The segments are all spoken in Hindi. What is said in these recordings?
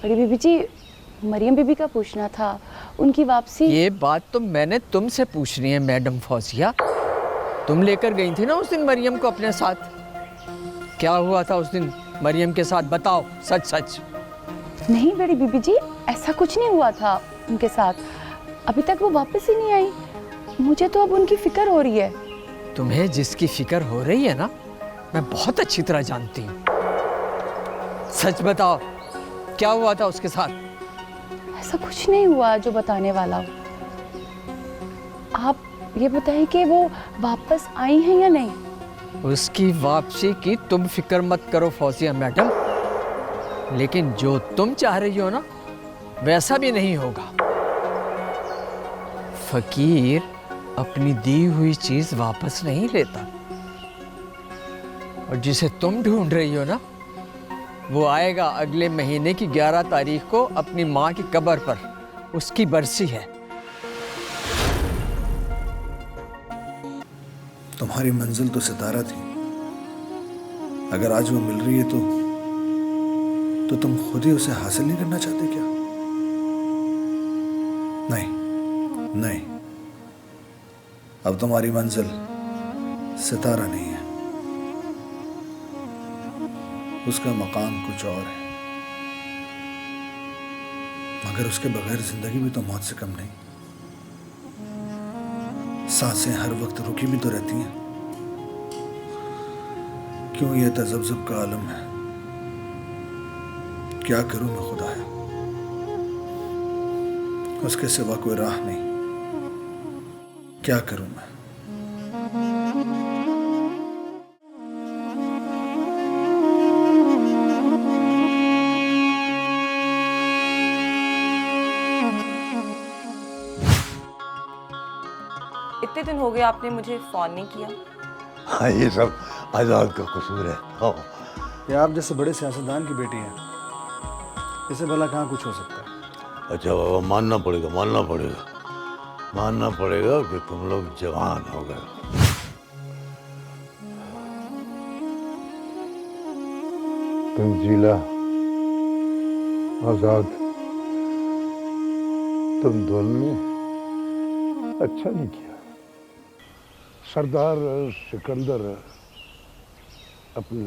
बड़ी बीबी जी, मरियम बीबी का पूछना था, उनकी वापसी। ये बात तो मैंने तुमसे पूछनी है मैडम फौजिया। तुम लेकर गई थी ना उस दिन मरियम को अपने साथ। क्या हुआ था उस दिन मरियम के साथ, बताओ सच सच। नहीं बड़ी बीबी जी, ऐसा कुछ नहीं हुआ था उनके साथ। अभी तक वो वापस ही नहीं आई। मुझे तो अब उनकी फिक्र हो रही है। तुम्हें जिसकी फिक्र हो रही है ना, मैं बहुत अच्छी तरह जानती हूँ। सच बताओ, क्या हुआ था उसके साथ? ऐसा कुछ नहीं हुआ जो बताने वाला हो। आप ये बताइए कि वो वापस आई हैं या नहीं। उसकी वापसी की तुम फिक्र मत करो फौजिया मैडम, लेकिन जो तुम चाह रही हो ना, वैसा भी नहीं होगा। फकीर अपनी दी हुई चीज वापस नहीं लेता, और जिसे तुम ढूंढ रही हो ना, वो आएगा अगले महीने की 11 तारीख को अपनी माँ की कब्र पर। उसकी बरसी है। तुम्हारी मंजिल तो सितारा थी। अगर आज वो मिल रही है तो तुम खुद ही उसे हासिल नहीं करना चाहते क्या? नहीं नहीं, अब तुम्हारी मंजिल सितारा नहीं है, उसका मकाम कुछ और है। मगर उसके बगैर जिंदगी भी तो मौत से कम नहीं। सांसें हर वक्त रुकी भी तो रहती हैं। क्यों ये तज़ब्ज़ुब का आलम है? क्या करूं मैं खुदाया, उसके सिवा कोई राह नहीं। क्या करूं मैं? इतने दिन हो गए आपने मुझे फोन नहीं किया। हाँ, ये सब आज़ाद का कसूर है। हाँ। ये आप जैसे बड़े सियासतदान की बेटी हैं, इसे भला कहाँ कुछ हो सकता है? अच्छा बाबा, मानना पड़ेगा कि तुम लोग जवान हो गए। तंजीला, आज़ाद, तुम दोनों ने अच्छा नहीं किया। सरदार सिकंदर अपनी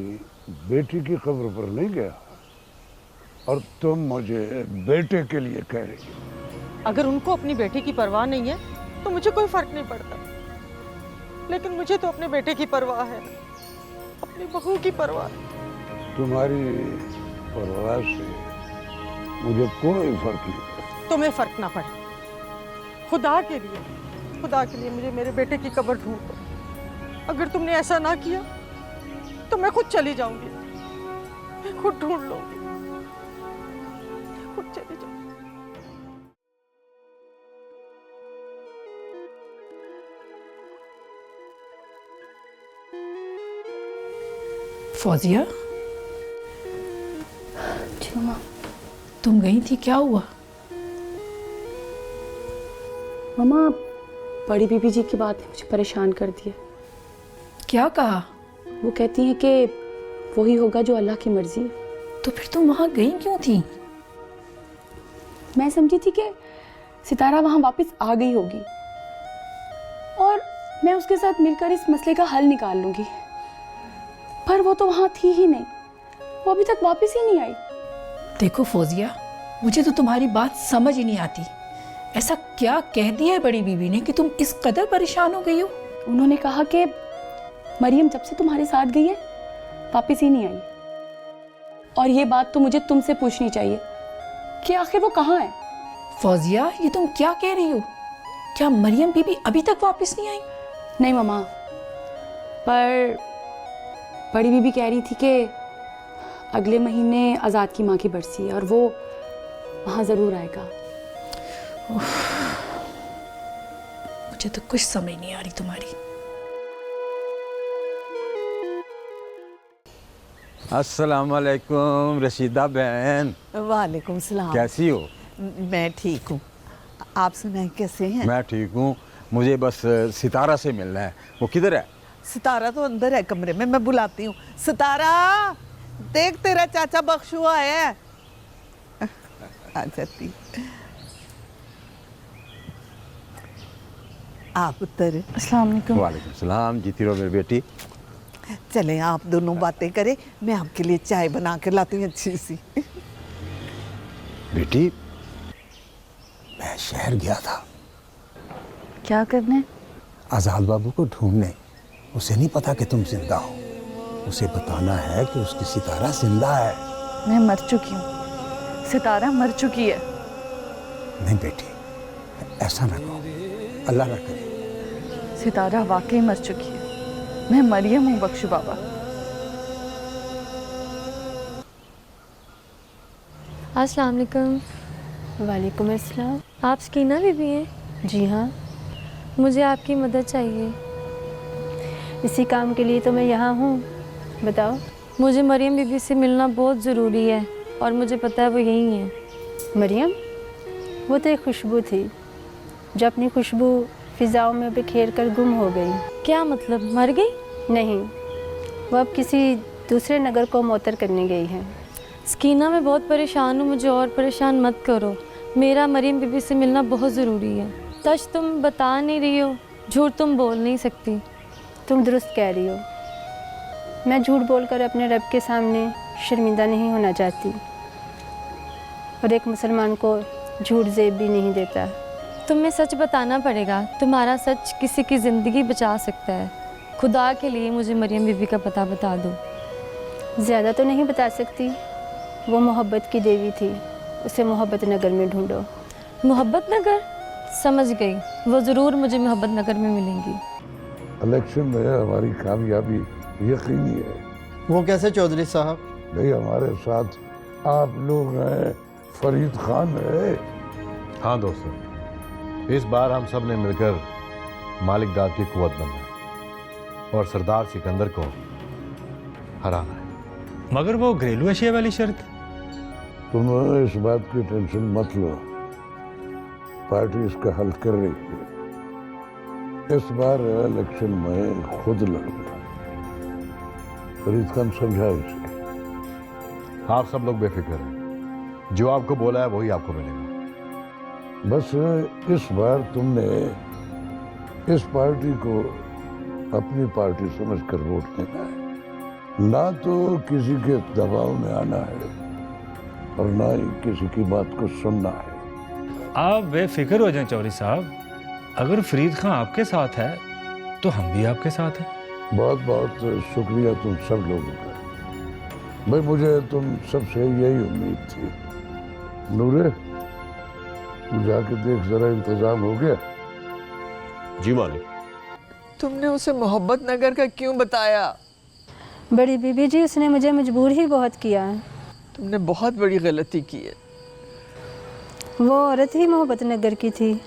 बेटी की कब्र पर नहीं गया, और तुम मुझे बेटे के लिए कह रही हो। अगर उनको अपनी बेटी की परवाह नहीं है तो मुझे कोई फर्क नहीं पड़ता, लेकिन मुझे तो अपने बेटे की परवाह है, अपनी बहू की परवाह। तुम्हारी परवाह से मुझे कोई फर्क नहीं पड़ता। तुम्हें फर्क ना पड़े। खुदा के लिए मुझे मेरे बेटे की कब्र ढूंढ दो। अगर तुमने ऐसा ना किया तो मैं खुद चली जाऊंगी, मैं खुद ढूंढ लूंगी, खुद चली जाऊंगी। फौजिया, जी मामा। तुम गई थी, क्या हुआ? मामा, बड़ी बीबी जी की बात ने मुझे परेशान कर दिया। क्या कहा? वो कहती हैं कि वही होगा जो अल्लाह की मर्जी है। तो फिर तुम वहां गई क्यों थी? मैं समझी थी कि सितारा वहां वापस आ गई होगी और मैं उसके साथ मिलकर इस मसले का हल निकाल लूंगी, पर वो तो वहां थी ही नहीं। वो अभी तक वापस ही नहीं आई। देखो फौजिया, मुझे तो तुम्हारी बात समझ ही नहीं आती। ऐसा क्या कह दिया है बड़ी बीबी ने कि तुम इस कदर परेशान हो गई हो? उन्होंने कहा कि मरियम जब से तुम्हारे साथ गई है वापस ही नहीं आई, और ये बात तो मुझे तुमसे पूछनी चाहिए कि आखिर वो कहाँ है। फौजिया, ये तुम क्या कह रही हो? क्या मरियम बीबी अभी तक वापस नहीं आई? नहीं मामा, पर बड़ी बीबी कह रही थी कि अगले महीने आज़ाद की माँ की बरसी है और वो वहाँ ज़रूर आएगा। मुझे तो कुछ समझ नहीं आ रही तुम्हारी। अस्सलाम वालेकुम रशीदा बहन। वालेकुम सलाम। कैसी हो? मैं ठीक हूँ, आप सुनाएं कैसे हैं? मैं ठीक हूँ। मुझे बस सितारा से मिलना है। वो किधर है? सितारा तो अंदर है कमरे में, मैं बुलाती हूँ। सितारा, देख तेरा चाचा बख्शू आया है। आ जाती। आप उतर। अस्सलाम वालेकुम। वालेकुम सलाम, जीती रहो मेरी बेटी। चले आप दोनों बातें करें, मैं आपके लिए चाय बना के लाती हूँ अच्छी सी। बेटी, मैं शहर गया था क्या करने? आजाद बाबू को ढूंढने। उसे नहीं पता कि तुम जिंदा हो। उसे बताना है कि उसकी सितारा जिंदा है। मैं मर चुकी हूँ, सितारा मर चुकी है। नहीं बेटी, ऐसा ना कहो, अल्लाह ना करे। सितारा वाकई मर चुकी है। मैं मरियम हूँ बख्शू बाबा। अस्सलाम वालेकुम। वालेकुम अस्सलाम। आप सकीना बीबी हैं? जी हाँ। मुझे आपकी मदद चाहिए। इसी काम के लिए तो मैं यहाँ हूँ, बताओ। मुझे मरियम बीबी से मिलना बहुत ज़रूरी है और मुझे पता है वो यहीं है। मरियम? वो तो एक खुशबू थी जो अपनी खुशबू फिजाओं में बिखेर कर गुम हो गई। क्या मतलब, मर गई? नहीं, वो अब किसी दूसरे नगर को मोतर करने गई है। सकीना, मैं बहुत परेशान हूँ, मुझे और परेशान मत करो। मेरा मरियम बीबी से मिलना बहुत ज़रूरी है। सच तुम बता नहीं रही हो, झूठ तुम बोल नहीं सकती। तुम दुरुस्त कह रही हो। मैं झूठ बोलकर अपने रब के सामने शर्मिंदा नहीं होना चाहती, और एक मुसलमान को झूठ ज़ेब भी नहीं देता। तुम्हें सच बताना पड़ेगा, तुम्हारा सच किसी की ज़िंदगी बचा सकता है। खुदा के लिए मुझे मरियम बीबी का पता बता दो। ज़्यादा तो नहीं बता सकती। वो मोहब्बत की देवी थी, उसे मोहब्बत नगर में ढूंढो। मोहब्बत नगर? समझ गई, वो ज़रूर मुझे मोहब्बत नगर में मिलेंगी। इलेक्शन में हमारी कामयाबी यकीनी है। वो कैसे चौधरी साहब? भाई हमारे साथ आप लोग हैं, फरीद खान है। हाँ दोस्तों, इस बार हम सब ने मिलकर मालिक दाद की कुव्वत बनना है और सरदार सिकंदर को हराना है। मगर वो घरेलू अशिया वाली शर्त? तुम इस बात की टेंशन मत लो, पार्टी इसका हल कर रही है। इस बार इलेक्शन में खुद लड़ूंगा। फरीद खान समझाए इसे। आप सब लोग बेफिक्र हैं, जो आपको बोला है वही आपको मिलेगा। बस इस बार तुमने इस पार्टी को अपनी पार्टी समझकर वोट देना है, ना तो किसी के दबाव में आना है और ना ही किसी की बात को सुनना है। आप बेफिक्र हो जाएं चौधरी साहब, अगर फरीद खान आपके साथ है तो हम भी आपके साथ हैं। बहुत बहुत शुक्रिया तुम सब लोगों का। भाई मुझे तुम सबसे यही उम्मीद थी। नूरे, तू जाके देख जरा इंतजाम हो गया? जी मालिक। तुमने उसे मोहब्बत नगर का क्यों बताया? बड़ी बीबी जी, उसने मुझे मजबूर ही बहुत किया। तुमने बहुत बड़ी गलती की है। वो औरत ही मोहब्बत नगर की थी।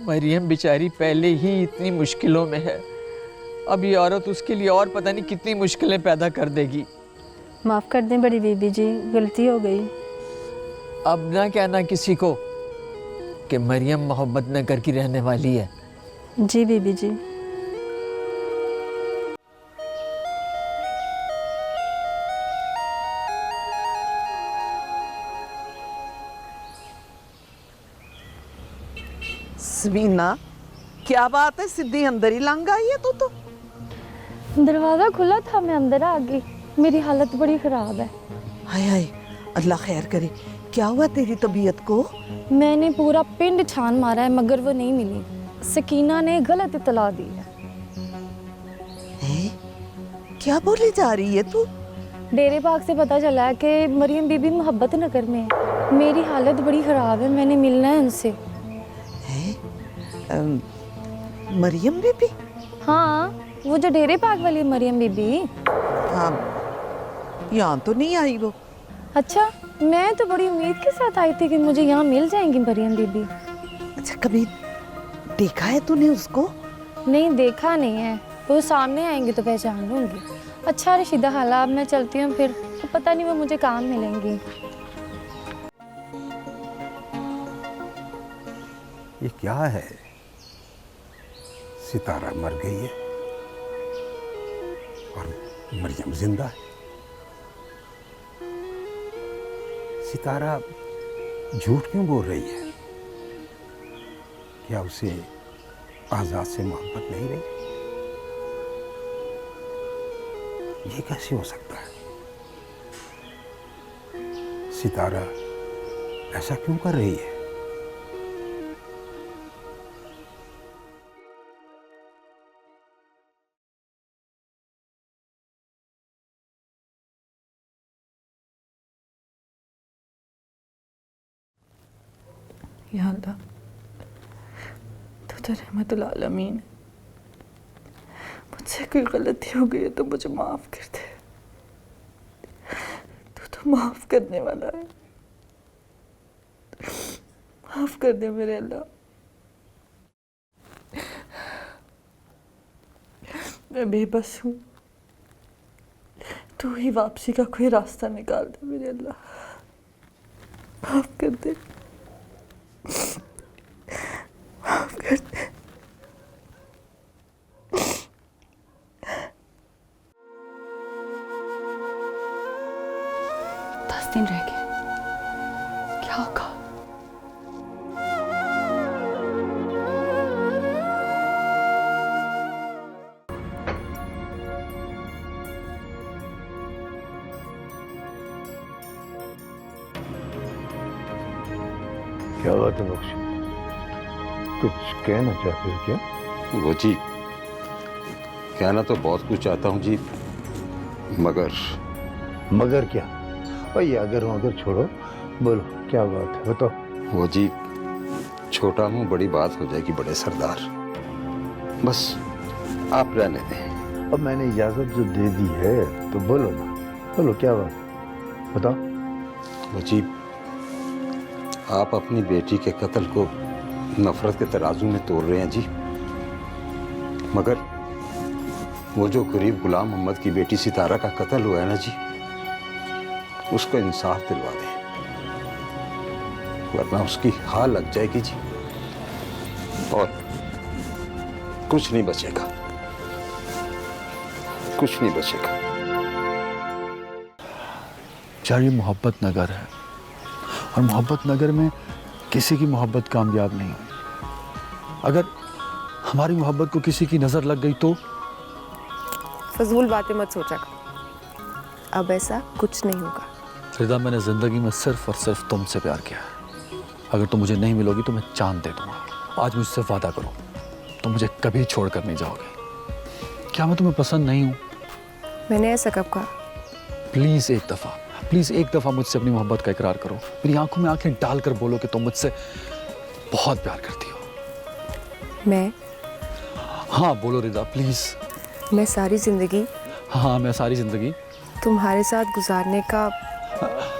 मरियम बेचारी पहले ही इतनी मुश्किलों में है, अब ये औरत उसके लिए और पता नहीं कितनी मुश्किलें पैदा कर देगी। माफ़ कर दें बड़ी बीबी जी, गलती हो गई। अब ना कहना किसी को कि मरियम मोहब्बत नगर की रहने वाली है। जी बीबी जी। समीना, क्या बात है, सीधी अंदर ही लंघ आई है तू तो। दरवाज़ा खुला था, मैं अंदर आ गई। मेरी हालत बड़ी ख़राब है। हाय हाय, अल्लाह खैर करे। क्या हुआ तेरी तबीयत को? मैंने पूरा पिंड छान मारा है मगर वो नहीं मिली। सकीना ने गलत इतला दी है। क्या बोली जा रही है तू? डेरे बाग से पता चला है कि मरियम बीबी मोहब्बत नगर में है। मेरी हालत बड़ी ख़राब है, मैंने मिलना है उनसे। मरियम बीबी? हाँ, वो जो डेरे बाग वाली मरियम बीबी। हाँ, यहाँ तो नहीं आई वो। अच्छा, मैं तो बड़ी उम्मीद के साथ आई थी कि मुझे यहाँ मिल जाएंगी मरियम बीबी। अच्छा, कभी देखा है तूने उसको? नहीं, देखा नहीं है। वो सामने आएंगे तो पहचान लूँगी। अच्छा रशीदा हाला, अब मैं चलती हूँ फिर। पता नहीं वो मुझे कहाँ मिलेंगी। ये क्या है? सितारा मर गई है और मरियम जिंदा है। सितारा झूठ क्यों बोल रही है? क्या उसे आजाद से मोहब्बत नहीं रही? ये कैसे हो सकता है? सितारा ऐसा क्यों कर रही है? या अल्लाह, तू तो रहमतुल आलमीन है। मुझसे कोई गलती हो गई है तो मुझे माफ़ कर दे। तू तो माफ़ करने वाला है। माफ़ कर दे मेरे अल्लाह। मैं बेबस हूँ, तू ही वापसी का कोई रास्ता निकाल दे मेरे अल्लाह। माफ़ कर दे, माफ़ कर दे। 10 दिन रह गए, क्या होगा? क्या बात है बख्शी, कुछ कहना चाहते हो क्या? वो जी, कहना तो बहुत कुछ चाहता हूँ जी, मगर क्या? भाई अगर हो अगर छोड़ो, बोलो क्या बात है, बताओ। वो जी, छोटा मुंह बड़ी बात हो जाएगी बड़े सरदार, बस आप रहने दें। अब मैंने इजाजत जो दे दी है तो बोलो ना, बोलो क्या बात, बताओ। वो जी, आप अपनी बेटी के कत्ल को नफरत के तराजू में तोड़ रहे हैं जी, मगर वो जो गरीब गुलाम मोहम्मद की बेटी सितारा का कत्ल हुआ है ना जी, उसको इंसाफ दिलवा दें, वरना उसकी हाल लग जाएगी जी और कुछ नहीं बचेगा, कुछ नहीं बचेगा। यार, ये मोहब्बत नगर है और मोहब्बत नगर में किसी की मोहब्बत कामयाब नहीं हुई। अगर हमारी मोहब्बत को किसी की नजर लग गई तो? फजूल बातें मत सोचा कर, अब ऐसा कुछ नहीं होगा। रिदा, मैंने जिंदगी में सिर्फ और सिर्फ तुमसे प्यार किया है। अगर तुम मुझे नहीं मिलोगी तो मैं चांद दे दूंगा। आज मुझसे वादा करो, तुम मुझे कभी छोड़कर नहीं जाओगे। क्या मैं तुम्हें पसंद नहीं हूँ? मैंने ऐसा कब कहा? प्लीज एक दफा मुझसे अपनी मोहब्बत का इकरार करो। मेरी आंखों में आंखें डालकर बोलो कि तुम मुझसे बहुत प्यार करती हो। मैं? हाँ बोलो रिदा, प्लीज। मैं सारी जिंदगी? हाँ, मैं सारी जिंदगी तुम्हारे साथ गुजारने का?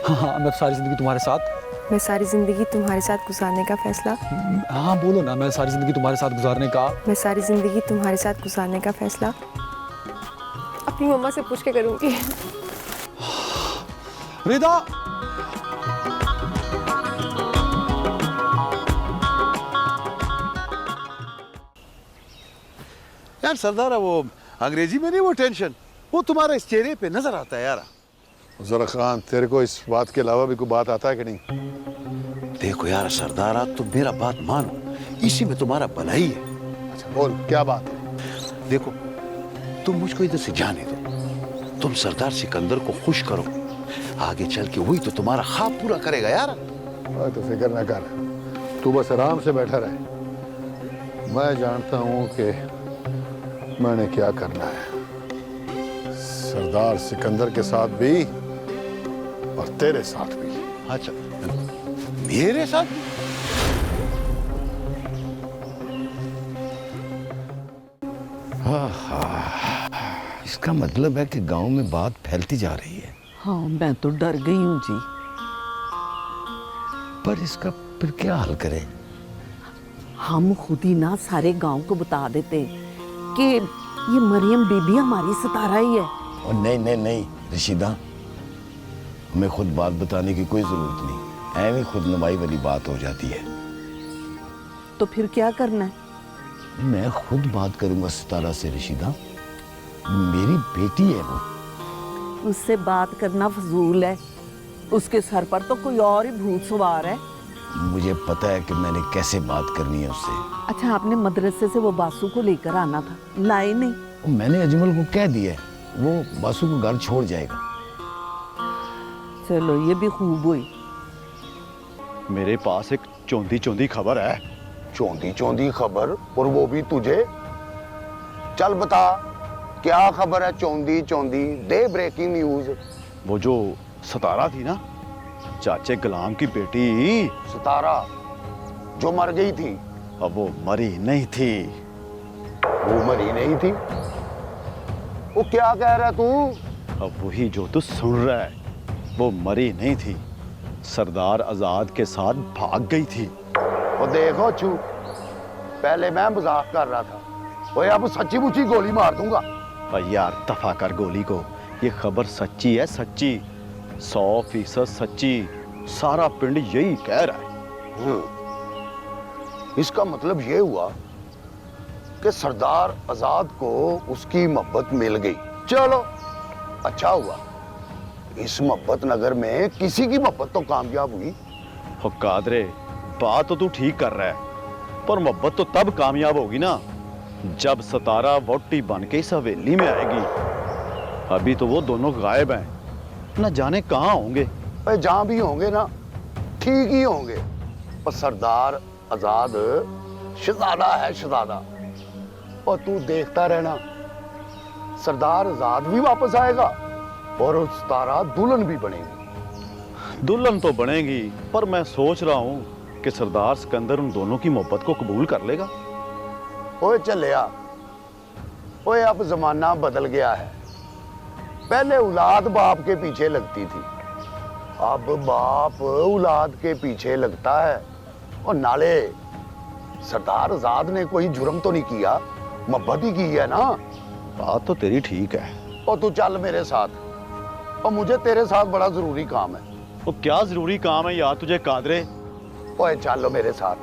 हाँ, मैं सारी जिंदगी तुम्हारे साथ। मैं सारी जिंदगी तुम्हारे साथ गुजारने का फैसला? हाँ बोलो ना, मैं सारी जिंदगी तुम्हारे साथ गुजारने का। मैं सारी जिंदगी तुम्हारे साथ गुजारने का फैसला अपनी मम्मा से पूछ के करूंगी। रिदा, यार सरदार, वो अंग्रेजी में नहीं, वो टेंशन वो तुम्हारे इस चेहरे पे नजर आता है यार। जरा खान, तेरे को इस बात के अलावा भी कोई बात आता है कि नहीं? देखो यार सरदार, तुम मेरा बात मानो, इसी में तुम्हारा भला ही है। अच्छा बोल, क्या बात है? देखो, तुम मुझको इधर से जाने दो, तुम सरदार सिकंदर को खुश करो, आगे चल के वही तो तुम्हारा ख्वाब पूरा करेगा यार। तो फिक्र ना कर, तू बस आराम से बैठा रहे। मैं जानता हूँ कि मैंने क्या करना है, सरदार सिकंदर के साथ भी और तेरे साथ भी। अच्छा, मेरे साथ? इसका मतलब है कि गांव में बात फैलती जा रही है। हाँ, मैं तो डर गई हूँ जी। पर इसका फिर क्या हल करें? हम खुद ही ना सारे गांव को बता देते कि ये मरियम बीबी हमारी सितारा ही है। और नहीं नहीं नहीं रशीदा, हमें खुद बात बताने की कोई जरूरत नहीं, ऐਵੇਂ खुद नुमाई वाली बात हो जाती है। तो फिर क्या करना है? मैं खुद बात करूंगा सितारा से रशीदा, मेरी बेटी है वो। उससे बात करना फजूल है। उसके सर पर तो कोई और ही भूत सवार है। मुझे पता है कि मैंने कैसे बात करनी है उससे। अच्छा, आपने मदरसे से वो बासु को लेकर आना था, लाए नहीं? मैंने अजमल को कह दिया है, वो बासु को घर छोड़ जाएगा। चलो ये भी खूब हुई। मेरे पास एक चौंधी चौंधी खबर है। चौंधी चौंधी खबर, और वो भी तुझे? चल बता, क्या खबर है? चौंधी चौंधी दे, ब्रेकिंग न्यूज। वो जो सतारा थी ना, चाचे गुलाम की बेटी सतारा जो मर गई थी, अब वो मरी नहीं थी। वो मरी नहीं थी? वो क्या कह रहा तू? अब वही जो तू सुन रहा है, वो मरी नहीं थी, सरदार आजाद के साथ भाग गई थी। और देखो छू, पहले मैं मजाक कर रहा था, ओए अब सच्ची मुच्ची गोली मार दूंगा। यार दफा कर गोली को, ये खबर सच्ची है, सच्ची 100% सच्ची। सारा पिंड यही कह रहा है। इसका मतलब ये हुआ कि सरदार आजाद को उसकी मोहब्बत मिल गई। चलो अच्छा हुआ, इस मोहब्बत नगर में किसी की मोहब्बत तो कामयाब हुई। हो कादरे, बात तो तू ठीक कर रहा है, पर मोहब्बत तो तब कामयाब होगी ना जब सतारा वोटी बन के इस हवेली में आएगी। अभी तो वो दोनों गायब हैं, न जाने कहाँ होंगे। भाई जहां भी होंगे ना, ठीक ही होंगे, पर सरदार आजाद शहजादा है, शहजादा। और तू देखता रहना, सरदार आजाद भी वापस आएगा और उस तारा दुल्हन भी बनेगी। दुल्हन तो बनेगी, पर मैं सोच रहा हूँ कि सरदार सिकंदर उन दोनों की मोहब्बत को कबूल कर लेगा। ओए चलिया, ओए अब जमाना बदल गया है। पहले औलाद बाप के पीछे लगती थी, अब बाप औलाद के पीछे लगता है। और नाले सरदार आजाद ने कोई जुर्म तो नहीं किया, मोहब्बत ही की है ना। बात तो तेरी ठीक है। और तू चल मेरे साथ, और मुझे तेरे साथ बड़ा जरूरी काम है। तो क्या जरूरी काम है यार तुझे कादरे? ओए चलो मेरे साथ,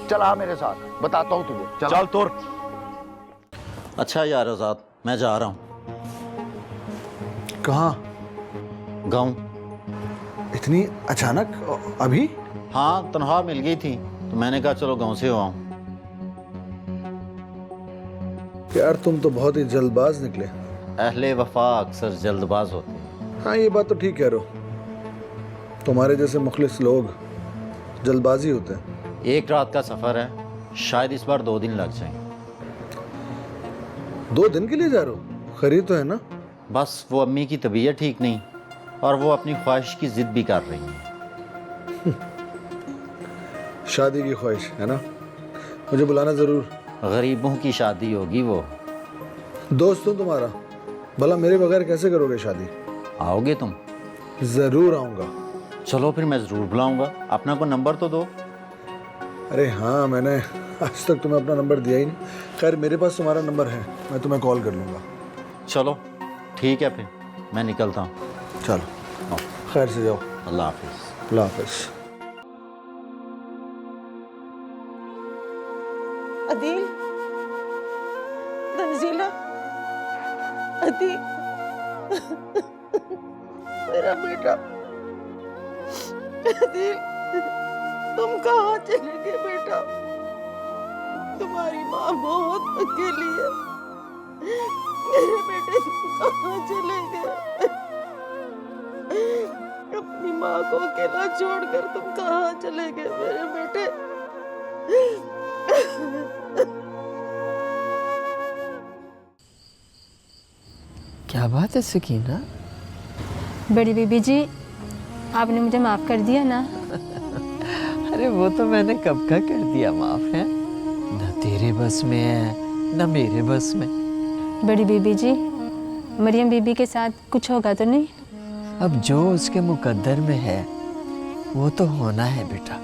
चला मेरे साथ, बताता हूँ तुझे। चल तुर। अच्छा यार आजाद, मैं जा रहा हूँ। कहाँ? गाँव। इतनी अचानक अभी? हाँ, तनख्वाह मिल गई थी तो मैंने कहा चलो गांव से हो आऊं। यार तुम तो बहुत ही जल्दबाज निकले। अहले वफा अक्सर जल्दबाज होते हैं। हाँ ये बात तो ठीक कह रहे हो, तुम्हारे जैसे मुखलिस लोग जल्दबाजी होते हैं। एक रात का सफर है, शायद इस बार 2 दिन लग जाएं। 2 दिन के लिए जा रहे हो? खरीद तो है ना? बस वो अम्मी की तबीयत ठीक नहीं और वो अपनी ख्वाहिश की जिद भी कर रही हैं। शादी की ख्वाहिश है ना? मुझे बुलाना जरूर। गरीबों की शादी होगी वो। दोस्त हूँ तुम्हारा, भला मेरे बगैर कैसे करोगे शादी? आओगे तुम? जरूर आऊँगा। चलो फिर मैं जरूर बुलाऊंगा। अपना को नंबर तो दो। अरे हाँ, मैंने आज तक तुम्हें अपना नंबर दिया ही नहीं। खैर मेरे पास तुम्हारा नंबर है, मैं तुम्हें कॉल कर लूँगा। चलो ठीक है, फिर मैं निकलता हूँ। चलो खैर से जाओ। अल्लाह हाफिज। अल्लाह हाफिज। अदील, तंजीला, अदील, मेरा बेटा। अदील, तुम कहाँ चले गए बेटा? तुम्हारी माँ बहुत अकेली है। मेरे बेटे तुम कहाँ चले गए? अपनी माँ को अकेला छोड़कर तुम कहाँ चले गए मेरे बेटे? क्या बात है सकीना? बड़ी बीबी जी, आपने मुझे माफ़ कर दिया ना? अरे वो तो मैंने कब का कर दिया माफ है, न तेरे बस में है न मेरे बस में। बड़ी बीबी जी, मरियम बीबी के साथ कुछ होगा तो नहीं? अब जो उसके मुकद्दर में है वो तो होना है बेटा।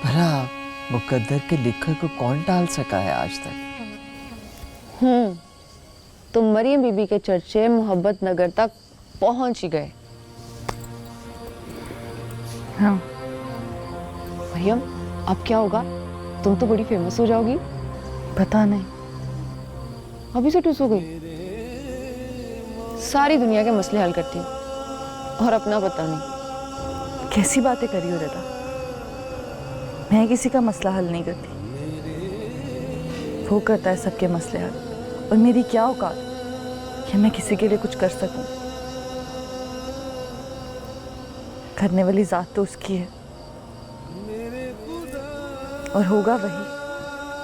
भला मुकद्दर के लिखे को कौन टाल सका है आज तक? तो मरियम बीबी के चर्चे मोहब्बत नगर तक पहुंच ही गए। हाँ। मरियम, अब क्या होगा? तुम तो बड़ी फेमस हो जाओगी। पता नहीं। अभी से टूस हो गई? सारी दुनिया के मसले हल करती हूँ। और अपना पता नहीं। कैसी बातें करी हो रिदा? मैं किसी का मसला हल नहीं करती, वो करता है सबके मसले हल। और मेरी क्या औकात कि मैं किसी के लिए कुछ कर सकूं? करने वाली जात तो उसकी है, और होगा वही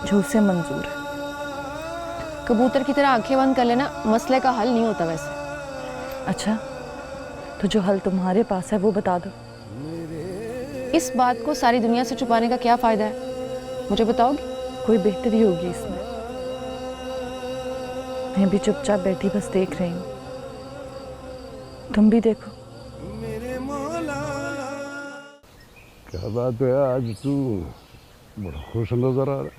जो उसे मंजूर है। कबूतर की तरह आंखें बंद कर लेना मसले का हल नहीं होता वैसे। अच्छा, तो जो हल तुम्हारे पास है वो बता दो। इस बात को सारी दुनिया से छुपाने का क्या फायदा है, मुझे बताओगी? कोई बेहतरी होगी इसमें? मैं भी चुपचाप बैठी बस देख रही हूँ, तुम भी देखो। क्या बात है, आज तू बड़ा खुश नजर आ रहा है।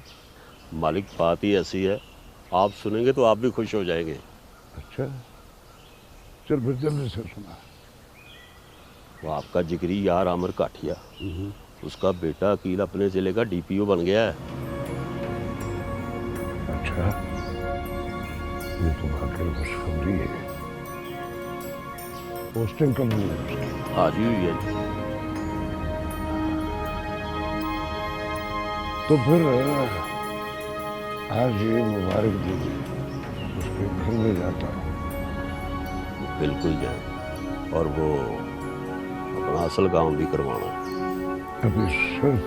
मालिक, बात ही ऐसी है, आप सुनेंगे तो आप भी खुश हो जाएंगे। अच्छा, चल फिर जल्दी से सुना। वो आपका जिगरी यार आमिर काठिया, उसका बेटा अकील अपने जिले का डीपीओ बन गया है। अच्छा, ये तो वाकई खुशखबरी है। पोस्टिंग कब हुई है उसकी? आज ही हुई है। तो फिर आज ये मुबारक दीजिए, उसके घर में जाता हूँ। बिल्कुल जाए, और वो अपना असल काम भी करवाना है। अभी सिर्फ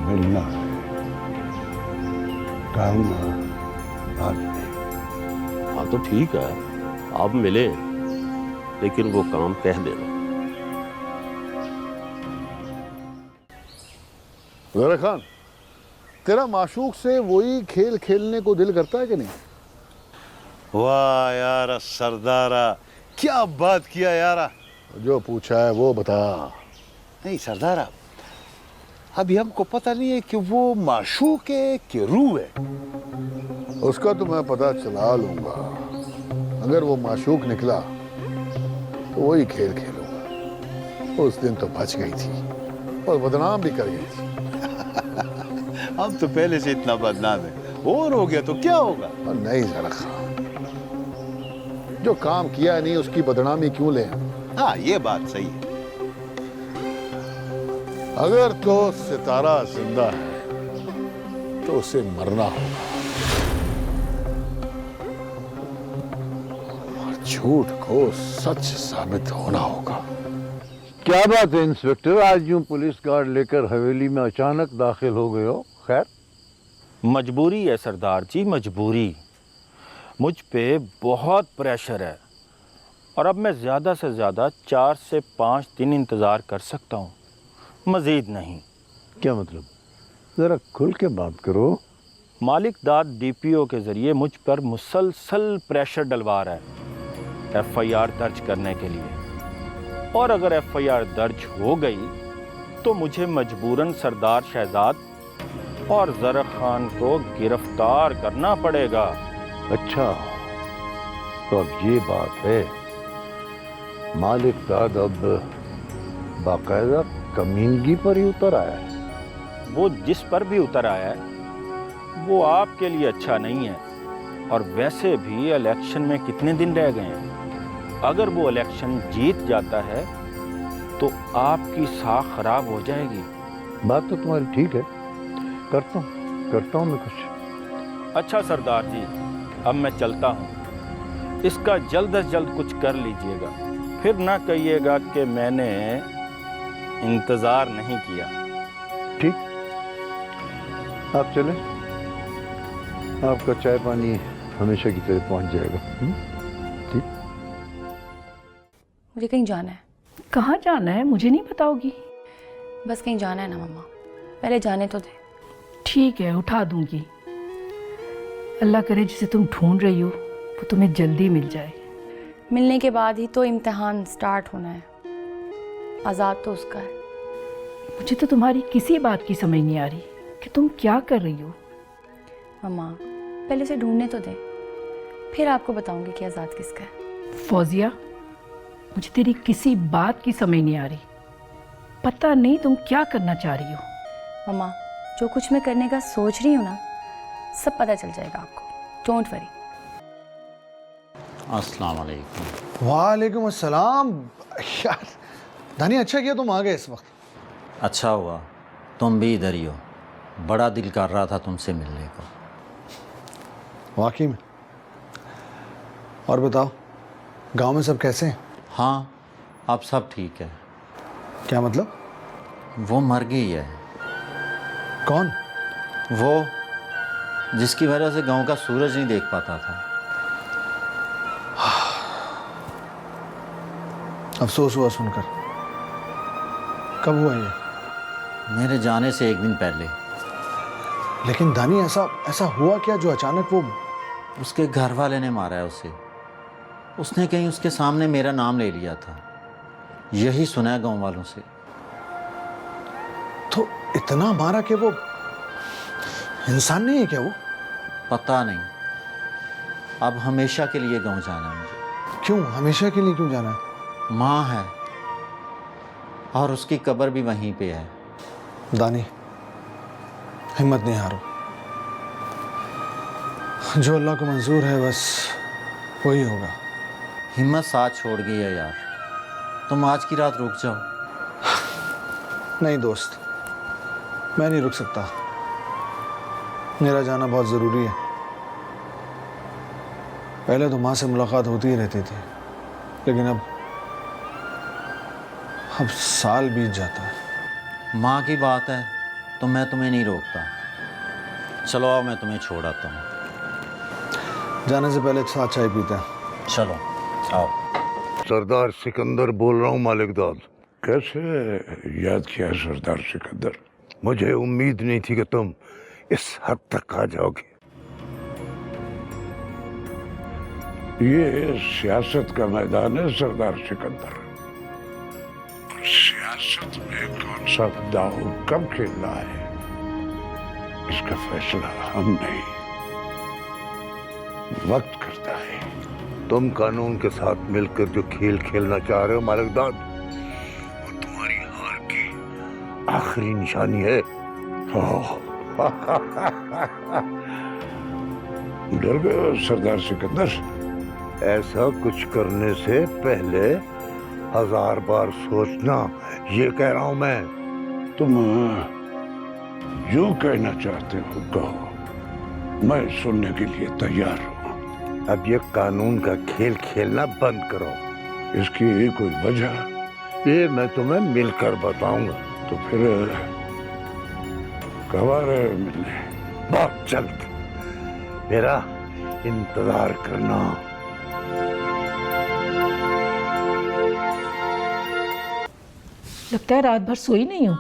मिलना है, काम आज नहीं। हाँ तो ठीक है, आप मिले, लेकिन वो काम कह देना। ज़रा खान, तेरा माशूक से वही खेल खेलने को दिल करता है कि नहीं? वाह यार सरदारा, क्या बात किया यार। जो पूछा है वो बता। नहीं सरदारा, अभी हमको पता नहीं है कि वो माशूक है कि रूह है। उसका तो मैं पता चला लूंगा। अगर वो माशूक निकला तो वही खेल खेलूंगा। उस दिन तो बच गई थी और बदनाम भी कर गई थी। हम तो पहले से इतना बदनाम है, और हो गया तो क्या होगा? और नहीं ज़रा खान, जो काम किया नहीं उसकी बदनामी क्यों ले? हाँ ये बात सही है। अगर तो सितारा जिंदा है तो उसे मरना होगा, और झूठ को सच साबित होना होगा। क्या बात है इंस्पेक्टर, आज यूं पुलिस गार्ड लेकर हवेली में अचानक दाखिल हो गए हो? खैर? मजबूरी है सरदार जी, मजबूरी। मुझ पे बहुत प्रेशर है, और अब मैं ज़्यादा से ज़्यादा 4 से 5 दिन इंतज़ार कर सकता हूँ, मज़ीद नहीं। क्या मतलब? ज़रा खुल के बात करो। मालिक दाद डीपीओ के ज़रिए मुझ पर मुसलसल प्रेशर डलवा रहा है FIR दर्ज करने के लिए, और अगर FIR दर्ज हो गई तो मुझे मजबूरन सरदार शहजाद और ज़रा खान को गिरफ्तार करना पड़ेगा। अच्छा, तो अब ये बात है, मालिक दाद अब बाकायदा कमीनगी पर ही उतर आया है। वो जिस पर भी उतर आया है वो आपके लिए अच्छा नहीं है, और वैसे भी इलेक्शन में कितने दिन रह गए हैं। अगर वो इलेक्शन जीत जाता है तो आपकी साख खराब हो जाएगी। बात तो तुम्हारी ठीक है, करता हूँ मैं कुछ। अच्छा सरदार जी, अब मैं चलता हूँ। इसका जल्द से जल्द कुछ कर लीजिएगा, फिर ना कहिएगा कि मैंने इंतज़ार नहीं किया। ठीक, आप चलें, आपका चाय पानी हमेशा की तरह पहुंच जाएगा। ठीक। मुझे कहीं जाना है। कहाँ जाना है, मुझे नहीं बताओगी? बस कहीं जाना है ना मम्मा, पहले जाने तो दे। ठीक है, उठा दूंगी। अल्लाह करे जिसे तुम ढूंढ रही हो वो तुम्हें जल्दी मिल जाए। मिलने के बाद ही तो इम्तिहान स्टार्ट होना है, आज़ाद तो उसका है। मुझे तो तुम्हारी किसी बात की समझ नहीं आ रही कि तुम क्या कर रही हो। मम्मा पहले से ढूंढने तो दे, फिर आपको बताऊंगी कि आज़ाद किसका है। फौजिया, मुझे तेरी किसी बात की समझ नहीं आ रही। पता नहीं तुम क्या करना चाह रही हो। मम्मा जो कुछ मैं करने का सोच रही हूँ ना, सब पता चल जाएगा आपको, डोंट वरी। अस्सलाम वालेकुम। वालेकुम अस्सलाम। यार दानी, अच्छा किया तुम आ गए इस वक्त। अच्छा हुआ तुम भी इधर ही हो, बड़ा दिल कर रहा था तुमसे मिलने को। वाकई में। और बताओ, गांव में सब कैसे हैं? हाँ, अब सब ठीक है। क्या मतलब? वो मर गई है। कौन? वो जिसकी वजह से गांव का सूरज नहीं देख पाता था। अफसोस हुआ सुनकर। कब हुआ ये? मेरे जाने से एक दिन पहले। लेकिन दानी, ऐसा हुआ क्या जो अचानक वो? उसके घर वाले ने मारा है उसे। उसने कहीं उसके सामने मेरा नाम ले लिया था, यही सुना है गांव वालों से। तो इतना मारा कि वो इंसान नहीं है क्या वो? पता नहीं। अब हमेशा के लिए गांव जाना है मुझे। क्यों? हमेशा के लिए क्यों जाना है? माँ है और उसकी कब्र भी वहीं पे है। दानी, हिम्मत नहीं हारो। जो अल्लाह को मंजूर है बस वही होगा। हिम्मत साथ छोड़ गई है यार, तुम आज की रात रुक जाओ। नहीं दोस्त, मैं नहीं रुक सकता। मेरा जाना बहुत ज़रूरी है। पहले तो माँ से मुलाकात होती ही रहती थी, लेकिन अब साल बीत जाता है। माँ की बात है तो मैं तुम्हें नहीं रोकता। चलो आओ, मैं तुम्हें छोड़ आता हूँ। जाने से पहले साथ चाय पीते हैं। चलो आओ। सरदार सिकंदर बोल रहा हूँ मालिकदाद। कैसे याद किया सरदार सिकंदर? मुझे उम्मीद नहीं थी कि तुम इस हद तक आ जाओगे। ये सियासत का मैदान है सरदार सिकंदर। सियासत में कौन सा दाव कब खेलना है, इसका फैसला हम नहीं, वक्त करता है। तुम कानून के साथ मिलकर जो खेल खेलना चाह रहे हो मालिकदाद, वो तुम्हारी हार की आखिरी निशानी है। डर गए हो सरदार सिकंदर? ऐसा कुछ करने से पहले 1000 बार सोचना, ये कह रहा हूं मैं। तुम जो कहना चाहते हो कहो, मैं सुनने के लिए तैयार हूं। अब ये कानून का खेल खेलना बंद करो। इसकी कोई वजह? ये मैं तुम्हें मिलकर बताऊंगा। तो फिर कब आ रहे हो मिलने? बहुत जल्द। मेरा इंतजार करना। लगता है रात भर सोई नहीं हूँ।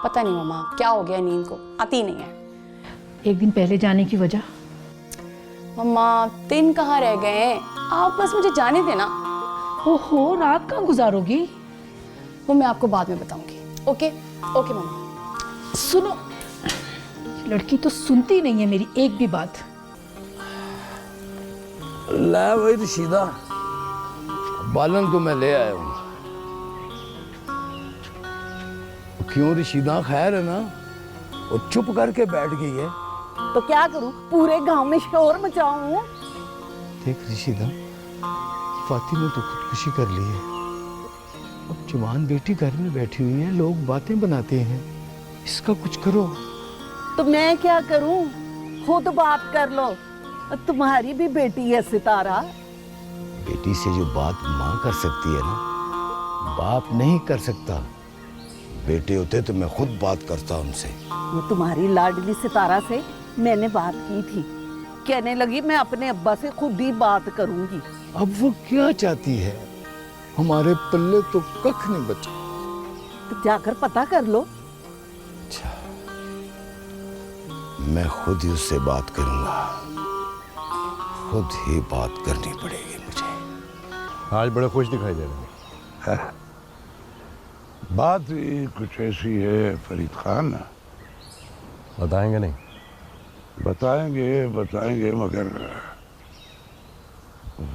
पता नहीं मम्मा क्या हो गया, नींद को आती नहीं है। एक दिन पहले जाने की वजह? मम्मा दिन कहाँ रह गए हैं, आप बस मुझे जाने देना। ओहो, रात कहाँ गुजारोगी? वो मैं आपको बाद में बताऊंगी। ओके ओके मम्मा। सुनो, लड़की तो सुनती नहीं है मेरी एक भी बात। ला भाई रशीदा, बालन को मैं ले आया हूँ। क्यों रशीदा, खैर है ना? वो चुप करके बैठ गई है। तो क्या करूं, पूरे गांव में शोर मचाऊं? देख रशीदा, फाती ने तो खुदकुशी कर ली है। अब जवान बेटी घर में बैठी हुई है, लोग बातें बनाते हैं, इसका कुछ करो। तो मैं क्या करूं? खुद बात कर लो। तुम्हारी भी बेटी है सितारा। बेटी से जो बात माँ कर सकती है ना, बाप नहीं कर सकता। बेटे होते तो मैं खुद बात करता उनसे। वो तुम्हारी लाडली सितारा से मैंने बात की थी, कहने लगी मैं अपने अब्बा से खुद ही बात करूंगी। अब वो क्या चाहती है? हमारे पल्ले तो कख नहीं बचा। तो जाकर पता कर लो। अच्छा, मैं खुद ही उससे बात करूंगा। खुद ही बात करनी पड़ेगी मुझे। आज बड़े खुश दिखाई दे रहे हैं। बात ही कुछ ऐसी है फरीद खान। बताएंगे नहीं? बताएंगे मगर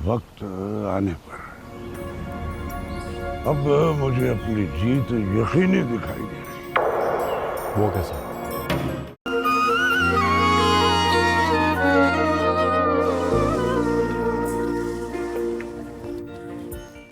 वक्त आने पर। अब मुझे अपनी जीत यकीनी दिखाई दे रही। वो कैसा?